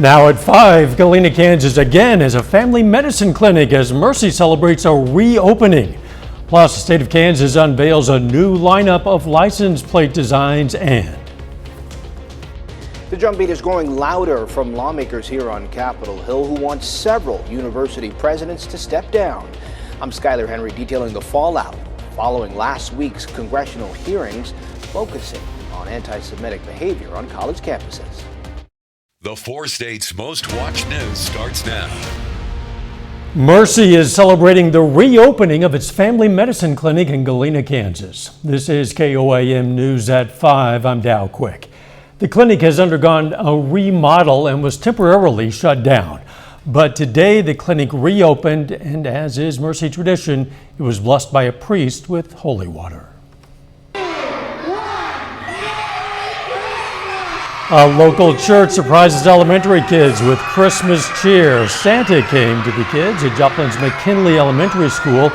Now at 5, Galena, Kansas again is a family medicine clinic as Mercy celebrates a reopening. Plus, the state of Kansas unveils a new lineup of license plate designs and the drumbeat is growing louder from lawmakers here on Capitol Hill who want several university presidents to step down. I'm Skylar Henry detailing the fallout following last week's congressional hearings focusing on anti-Semitic behavior on college campuses. The 4 states' most watched news starts now. Mercy is celebrating the reopening of its family medicine clinic in Galena, Kansas. This is KOAM News at 5. I'm Dow Quick. The clinic has undergone a remodel and was temporarily shut down. But today the clinic reopened, and as is Mercy tradition, it was blessed by a priest with holy water. A local church surprises elementary kids with Christmas cheer. Santa came to the kids at Joplin's McKinley Elementary School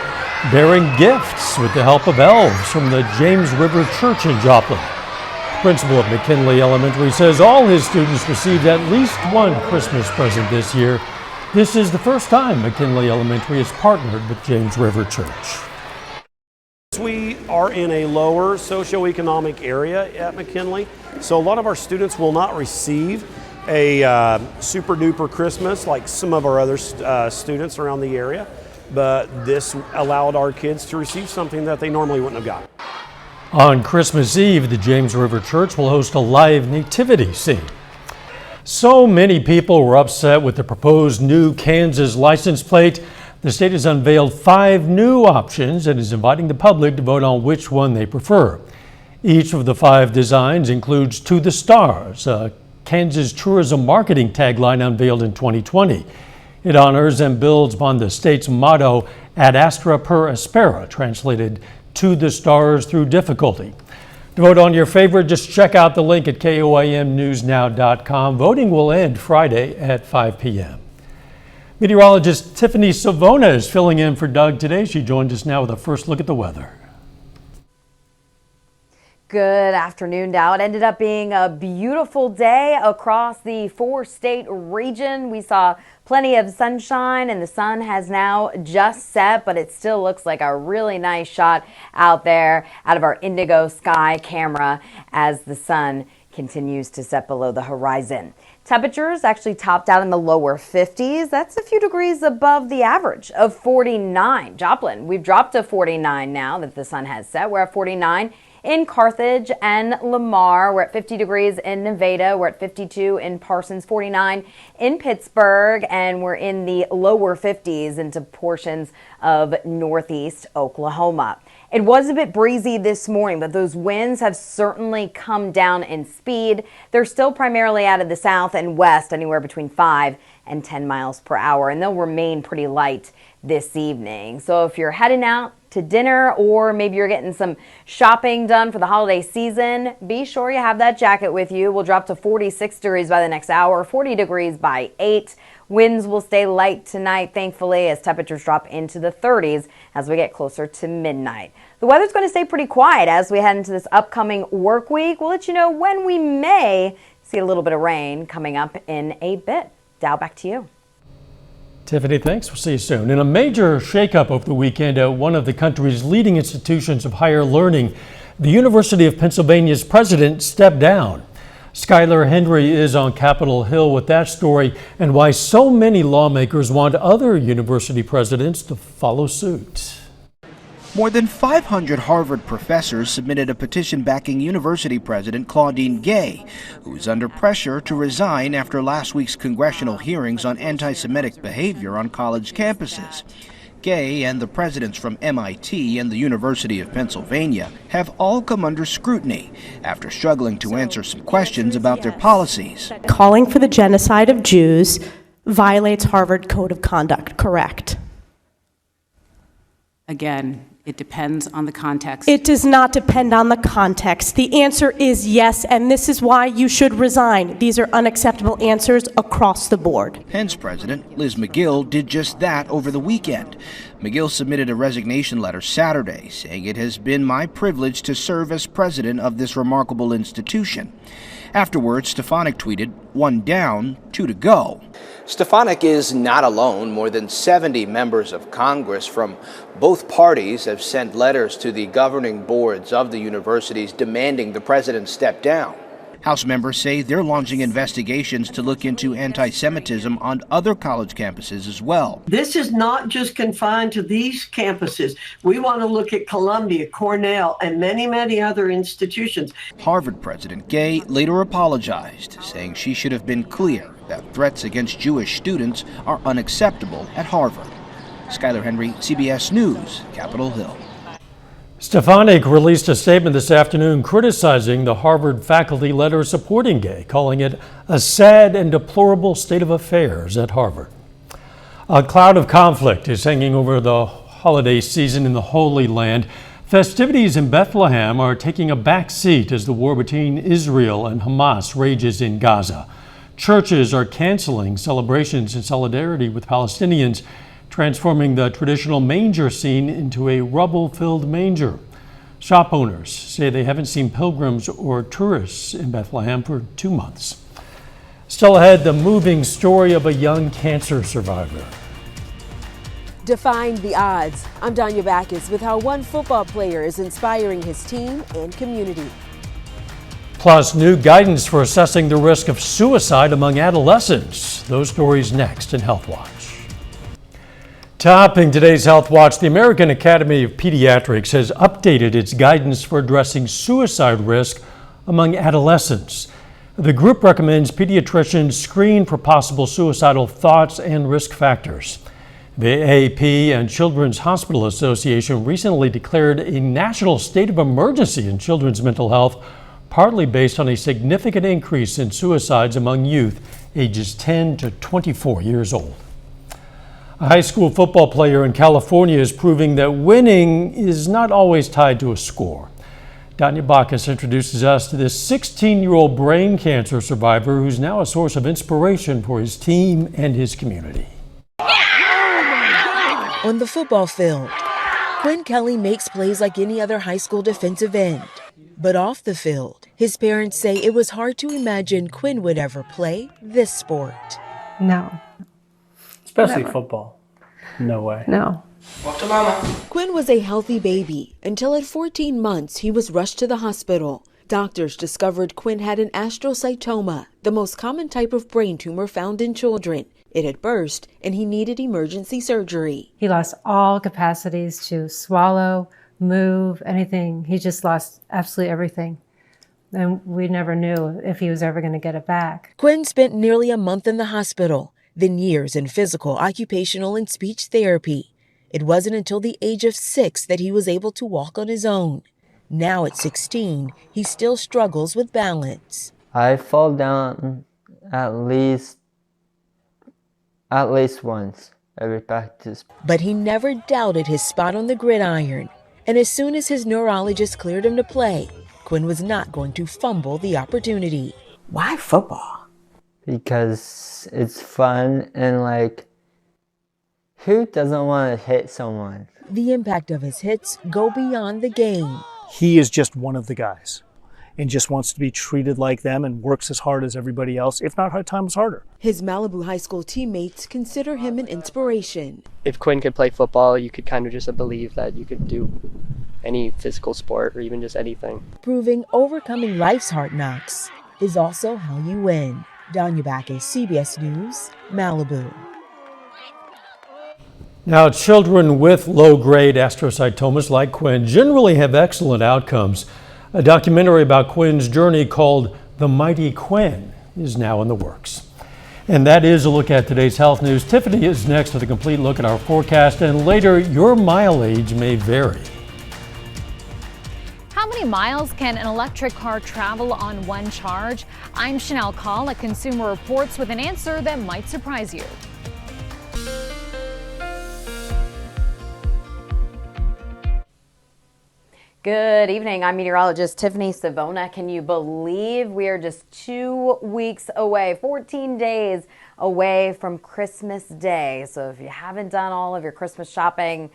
bearing gifts with the help of elves from the James River Church in Joplin. The principal of McKinley Elementary says all his students received at least one Christmas present this year. This is the first time McKinley Elementary has partnered with James River Church. We are in a lower socioeconomic area at McKinley, so a lot of our students will not receive a super duper Christmas like some of our other students around the area, but this allowed our kids to receive something that they normally wouldn't have gotten. On Christmas Eve, the James River Church will host a live nativity scene. So many people were upset with the proposed new Kansas license plate. The state has unveiled 5 new options and is inviting the public to vote on which one they prefer. Each of the 5 designs includes To the Stars, a Kansas tourism marketing tagline unveiled in 2020. It honors and builds upon the state's motto, Ad Astra per Aspera, translated To the Stars through difficulty. To vote on your favorite, just check out the link at KOAMnewsnow.com. Voting will end Friday at 5 p.m. Meteorologist Tiffany Savona is filling in for Doug today. She joins us now with a first look at the weather. Good afternoon, Dow. It ended up being a beautiful day across the 4-state region. We saw plenty of sunshine and the sun has now just set, but it still looks like a really nice shot out there out of our indigo sky camera as the sun continues to set below the horizon. Temperatures actually topped out in the lower 50s. That's a few degrees above the average of 49. Joplin, we've dropped to 49 now that the sun has set. We're at 49 in Carthage and Lamar. We're at 50 degrees in Nevada. We're at 52 in Parsons, 49 in Pittsburgh, and we're in the lower 50s into portions of northeast Oklahoma. It was a bit breezy this morning, but those winds have certainly come down in speed. They're still primarily out of the south and west, anywhere between 5 and 10 miles per hour, and they'll remain pretty light this evening. So if you're heading out to dinner or maybe you're getting some shopping done for the holiday season, be sure you have that jacket with you. We'll drop to 46 degrees by the next hour, 40 degrees by 8. Winds will stay light tonight, thankfully, as temperatures drop into the 30s as we get closer to midnight. The weather's going to stay pretty quiet as we head into this upcoming work week. We'll let you know when we may see a little bit of rain coming up in a bit. Dow, back to you. Tiffany, thanks. We'll see you soon. In a major shakeup over the weekend at one of the country's leading institutions of higher learning, the University of Pennsylvania's president stepped down. Skylar Henry is on Capitol Hill with that story and why so many lawmakers want other university presidents to follow suit. More than 500 Harvard professors submitted a petition backing University President Claudine Gay, who is under pressure to resign after last week's congressional hearings on anti-Semitic behavior on college campuses. Gay and the presidents from MIT and the University of Pennsylvania have all come under scrutiny after struggling to answer some questions about their policies. Calling for the genocide of Jews violates Harvard Code of Conduct, correct? Again, it depends on the context. It does not depend on the context. The answer is yes, and this is why you should resign. These are unacceptable answers across the board. Penn's president, Liz McGill, did just that over the weekend. McGill submitted a resignation letter Saturday, saying it has been my privilege to serve as president of this remarkable institution. Afterwards, Stefanik tweeted, "One down, two to go." Stefanik is not alone. More than 70 members of Congress from both parties have sent letters to the governing boards of the universities demanding the president step down. House members say they're launching investigations to look into anti-Semitism on other college campuses as well. This is not just confined to these campuses. We want to look at Columbia, Cornell, and many, many other institutions. Harvard President Gay later apologized, saying she should have been clear that threats against Jewish students are unacceptable at Harvard. Skylar Henry, CBS News, Capitol Hill. Stefanik released a statement this afternoon criticizing the Harvard faculty letter supporting Gay, calling it a sad and deplorable state of affairs at Harvard. A cloud of conflict is hanging over the holiday season in the Holy Land. Festivities in Bethlehem are taking a back seat as the war between Israel and Hamas rages in Gaza. Churches are canceling celebrations in solidarity with Palestinians, transforming the traditional manger scene into a rubble-filled manger. Shop owners say they haven't seen pilgrims or tourists in Bethlehem for 2 months. Still ahead, the moving story of a young cancer survivor. Defying the odds, I'm Danya Backus with how one football player is inspiring his team and community. Plus, new guidance for assessing the risk of suicide among adolescents. Those stories next in Health Watch. Topping today's Health Watch, the American Academy of Pediatrics has updated its guidance for addressing suicide risk among adolescents. The group recommends pediatricians screen for possible suicidal thoughts and risk factors. The AAP and Children's Hospital Association recently declared a national state of emergency in children's mental health, partly based on a significant increase in suicides among youth ages 10 to 24 years old. A high school football player in California is proving that winning is not always tied to a score. Danya Backus introduces us to this 16-year-old brain cancer survivor who's now a source of inspiration for his team and his community. On the football field, Quinn Kelly makes plays like any other high school defensive end. But off the field, his parents say it was hard to imagine Quinn would ever play this sport. No. Especially football. No way. No. Walk to mama. Quinn was a healthy baby until at 14 months he was rushed to the hospital. Doctors discovered Quinn had an astrocytoma, the most common type of brain tumor found in children. It had burst and he needed emergency surgery. He lost all capacities to swallow, move, anything. He just lost absolutely everything. And we never knew if he was ever going to get it back. Quinn spent nearly a month in the hospital, then years in physical, occupational, and speech therapy. It wasn't until the age of 6 that he was able to walk on his own. Now at 16, he still struggles with balance. I fall down at least once every practice. But he never doubted his spot on the gridiron. And as soon as his neurologist cleared him to play, Quinn was not going to fumble the opportunity. Why football? Because it's fun and who doesn't want to hit someone? The impact of his hits go beyond the game. He is just one of the guys and just wants to be treated like them and works as hard as everybody else, if not hard times harder. His Malibu High School teammates consider him an inspiration. If Quinn could play football, you could kind of just believe that you could do any physical sport or even just anything. Proving overcoming life's hard knocks is also how you win. Danya Backus, CBS News, Malibu. Now, children with low-grade astrocytomas like Quinn generally have excellent outcomes. A documentary about Quinn's journey called The Mighty Quinn is now in the works. And that is a look at today's health news. Tiffany is next with a complete look at our forecast, and later, your mileage may vary. How many miles can an electric car travel on one charge? I'm Chanel Call at Consumer Reports with an answer that might surprise you. Good evening. I'm meteorologist Tiffany Savona. Can you believe we are just 2 weeks away, 14 days away from Christmas Day? So if you haven't done all of your Christmas shopping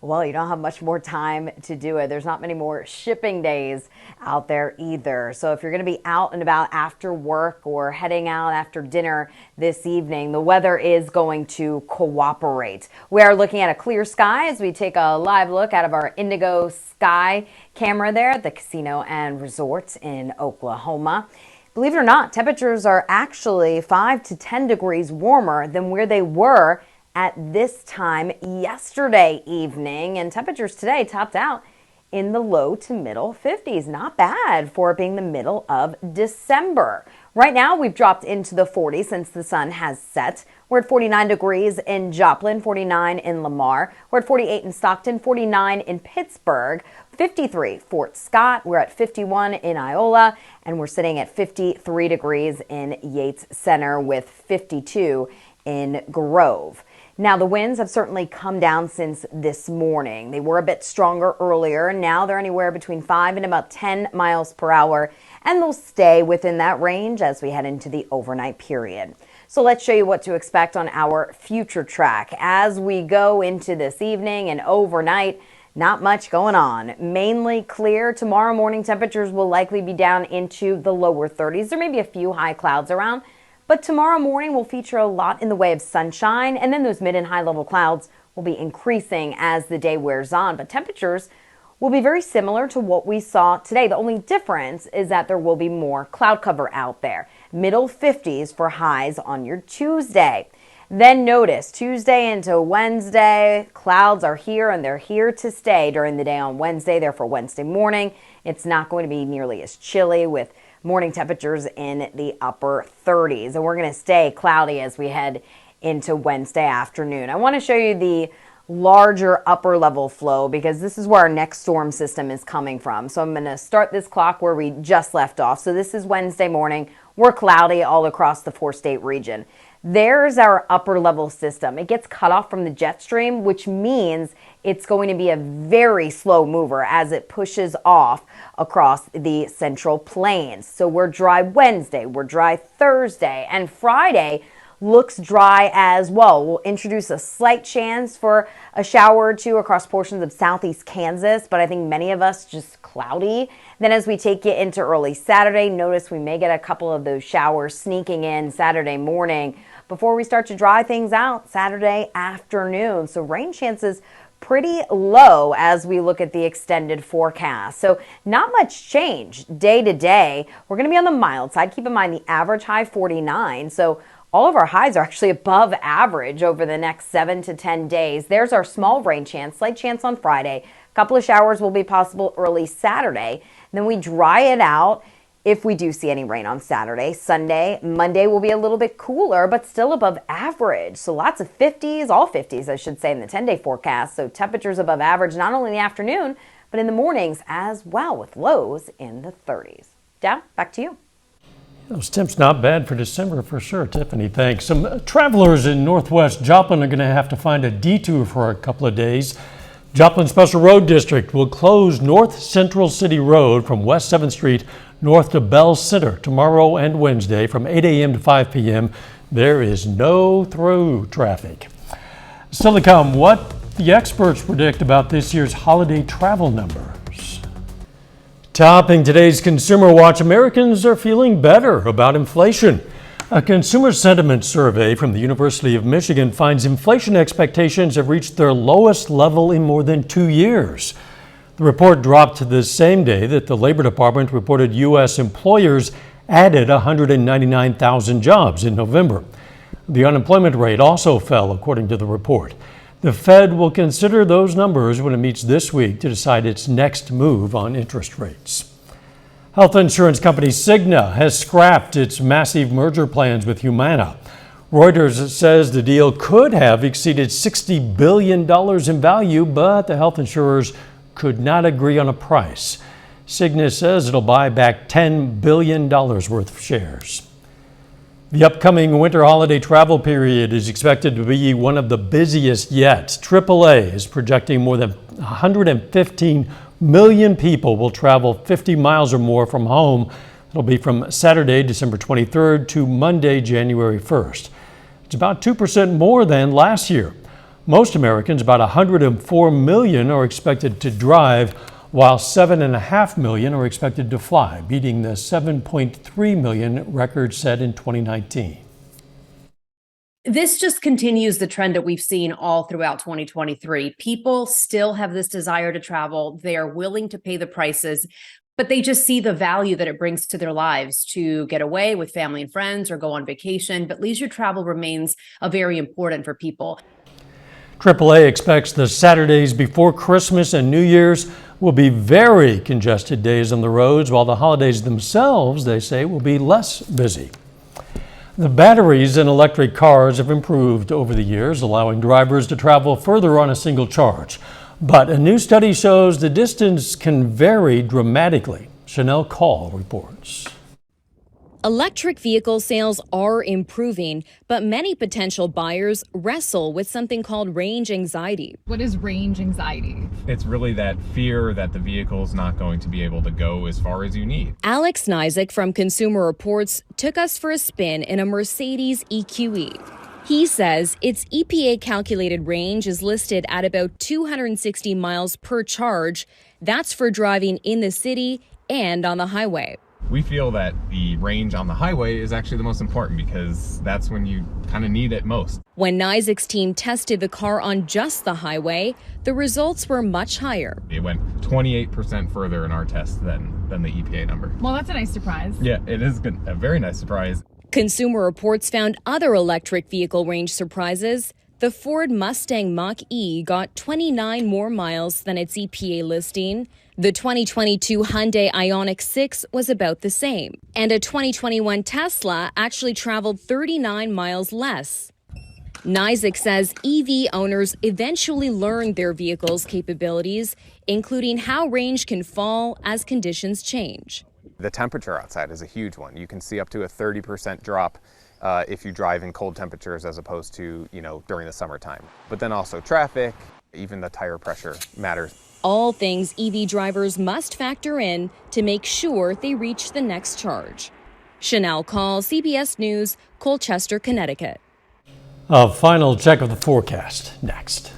well, you don't have much more time to do it. There's not many more shipping days out there either. So if you're going to be out and about after work or heading out after dinner this evening, the weather is going to cooperate. We are looking at a clear sky as we take a live look out of our Indigo Sky camera there at the Casino and Resort in Oklahoma. Believe it or not, temperatures are actually 5 to 10 degrees warmer than where they were at this time yesterday evening, and temperatures today topped out in the low to middle 50s. Not bad for it being the middle of December. Right now, we've dropped into the 40s since the sun has set. We're at 49 degrees in Joplin, 49 in Lamar. We're at 48 in Stockton, 49 in Pittsburgh, 53 Fort Scott. We're at 51 in Iola, and we're sitting at 53 degrees in Yates Center with 52 in Grove. Now, the winds have certainly come down since this morning. They were a bit stronger earlier, and now they're anywhere between 5 and about 10 miles per hour, and they'll stay within that range as we head into the overnight period. So let's show you what to expect on our future track. As we go into this evening and overnight, not much going on. Mainly clear. Tomorrow morning temperatures will likely be down into the lower 30s. There may be a few high clouds around, but tomorrow morning will feature a lot in the way of sunshine, and then those mid and high level clouds will be increasing as the day wears on. But temperatures will be very similar to what we saw today. The only difference is that there will be more cloud cover out there. Middle 50s for highs on your Tuesday. Then notice Tuesday into Wednesday, clouds are here and they're here to stay during the day on Wednesday. Therefore, Wednesday morning, it's not going to be nearly as chilly with morning temperatures in the upper 30s. And we're going to stay cloudy as we head into Wednesday afternoon. I want to show you the larger upper level flow because this is where our next storm system is coming from. So I'm going to start this clock where we just left off. So this is Wednesday morning. We're cloudy all across the 4-state region. There's our upper level system. It gets cut off from the jet stream, which means it's going to be a very slow mover as it pushes off across the central plains. So we're dry Wednesday, we're dry Thursday, and Friday looks dry as well. We'll introduce a slight chance for a shower or two across portions of southeast Kansas, but I think many of us just cloudy. Then as we take it into early Saturday, notice we may get a couple of those showers sneaking in Saturday morning before we start to dry things out Saturday afternoon. So rain chances pretty low as we look at the extended forecast. So not much change day to day. We're going to be on the mild side. Keep in mind the average high 49. So all of our highs are actually above average over the next 7 to 10 days. There's our small rain chance, slight chance on Friday. A couple of showers will be possible early Saturday. Then we dry it out if we do see any rain on Saturday. Sunday, Monday will be a little bit cooler, but still above average. So lots of 50s, all 50s, I should say, in the 10-day forecast. So temperatures above average, not only in the afternoon, but in the mornings as well, with lows in the 30s. Dow, back to you. Those temps not bad for December for sure, Tiffany. Thanks. Some travelers in northwest Joplin are going to have to find a detour for a couple of days. Joplin Special Road District will close North Central City Road from West 7th Street north to Bell Center tomorrow and Wednesday from 8 a.m. to 5 p.m. There is no through traffic. Still to come, what the experts predict about this year's holiday travel numbers. Topping today's Consumer Watch, Americans are feeling better about inflation. A consumer sentiment survey from the University of Michigan finds inflation expectations have reached their lowest level in more than 2 years. The report dropped the same day that the Labor Department reported U.S. employers added 199,000 jobs in November. The unemployment rate also fell, according to the report. The Fed will consider those numbers when it meets this week to decide its next move on interest rates. Health insurance company Cigna has scrapped its massive merger plans with Humana. Reuters says the deal could have exceeded $60 billion in value, but the health insurers could not agree on a price. Cigna says it'll buy back $10 billion worth of shares. The upcoming winter holiday travel period is expected to be one of the busiest yet. AAA is projecting more than 115 million people will travel 50 miles or more from home. It'll be from Saturday, December 23rd to Monday, January 1st. It's about 2% more than last year. Most Americans, about 104 million, are expected to drive, while 7.5 million are expected to fly, beating the 7.3 million record set in 2019. This just continues the trend that we've seen all throughout 2023. People still have this desire to travel. They are willing to pay the prices, but they just see the value that it brings to their lives to get away with family and friends or go on vacation. But leisure travel remains very important for people. AAA expects the Saturdays before Christmas and New Year's will be very congested days on the roads, while the holidays themselves, they say, will be less busy. The batteries in electric cars have improved over the years, allowing drivers to travel further on a single charge. But a new study shows the distance can vary dramatically. Chanel Call reports. Electric vehicle sales are improving, but many potential buyers wrestle with something called range anxiety. What is range anxiety? It's really that fear that the vehicle's not going to be able to go as far as you need. Alex Nizick from Consumer Reports took us for a spin in a Mercedes EQE. He says its EPA calculated range is listed at about 260 miles per charge. That's for driving in the city and on the highway. We feel that the range on the highway is actually the most important because that's when you kind of need it most. When Nizick's team tested the car on just the highway, the results were much higher. It went 28% further in our test than the EPA number. Well, that's a nice surprise. Yeah, it is good, a very nice surprise. Consumer Reports found other electric vehicle range surprises. The Ford Mustang Mach-E got 29 more miles than its EPA listing. The 2022 Hyundai Ioniq 6 was about the same. And a 2021 Tesla actually traveled 39 miles less. Nizick says EV owners eventually learn their vehicle's capabilities, including how range can fall as conditions change. The temperature outside is a huge one. You can see up to a 30% drop if you drive in cold temperatures as opposed to, during the summertime. But then also traffic, even the tire pressure matters. All things EV drivers must factor in to make sure they reach the next charge. Chanel Call, CBS News, Colchester, Connecticut. A final check of the forecast next.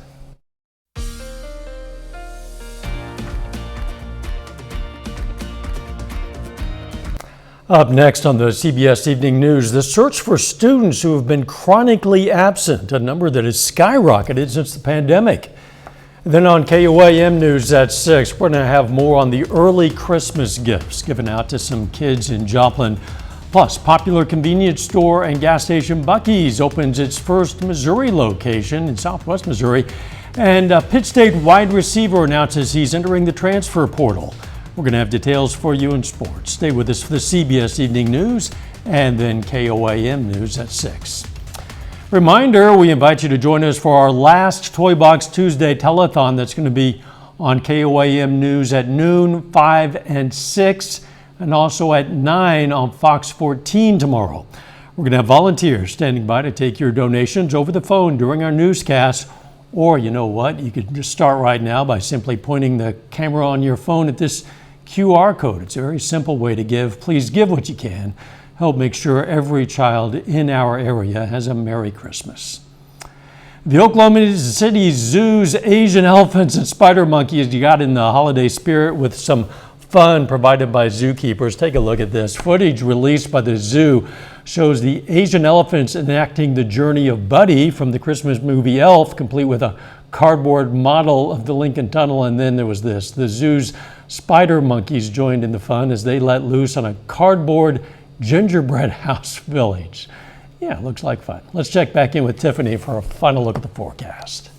Up next on the CBS Evening News, the search for students who have been chronically absent, a number that has skyrocketed since the pandemic. Then on KOAM News at 6, we're going to have more on the early Christmas gifts given out to some kids in Joplin. Plus, popular convenience store and gas station Buc-ee's opens its first Missouri location in Southwest Missouri. And a Pitt State wide receiver announces he's entering the transfer portal. We're going to have details for you in sports. Stay with us for the CBS Evening News and then KOAM News at 6. Reminder, we invite you to join us for our last Toy Box Tuesday telethon that's going to be on KOAM News at noon, 5 and 6, and also at 9 on Fox 14 tomorrow. We're going to have volunteers standing by to take your donations over the phone during our newscast. Or you know what, you could just start right now by simply pointing the camera on your phone at this QR code. It's a very simple way to give. Please give what you can. Help make sure every child in our area has a Merry Christmas. The Oklahoma City Zoo's Asian elephants and spider monkeys got in the holiday spirit with some fun provided by zookeepers. Take a look at this. Footage released by the zoo shows the Asian elephants enacting the journey of Buddy from the Christmas movie Elf, complete with a cardboard model of the Lincoln Tunnel. And then there was this. The zoo's spider monkeys joined in the fun as they let loose on a cardboard gingerbread house village. Yeah, looks like fun. Let's check back in with Tiffany for a final look at the forecast.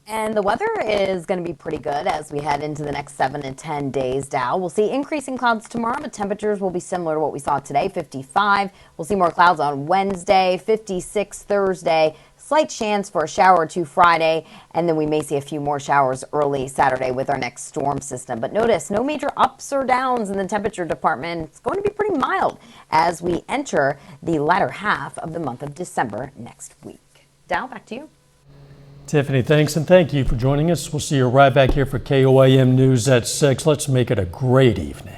And the weather is going to be pretty good as we head into the next 7 to 10 days, Dow. We'll see increasing clouds tomorrow, but temperatures will be similar to what we saw today, 55. We'll see more clouds on Wednesday, 56 Thursday. Slight chance for a shower or two Friday, and then we may see a few more showers early Saturday with our next storm system. But notice, no major ups or downs in the temperature department. It's going to be pretty mild as we enter the latter half of the month of December next week. Dow, back to you. Tiffany, thanks, and thank you for joining us. We'll see you right back here for KOAM News at 6. Let's make it a great evening.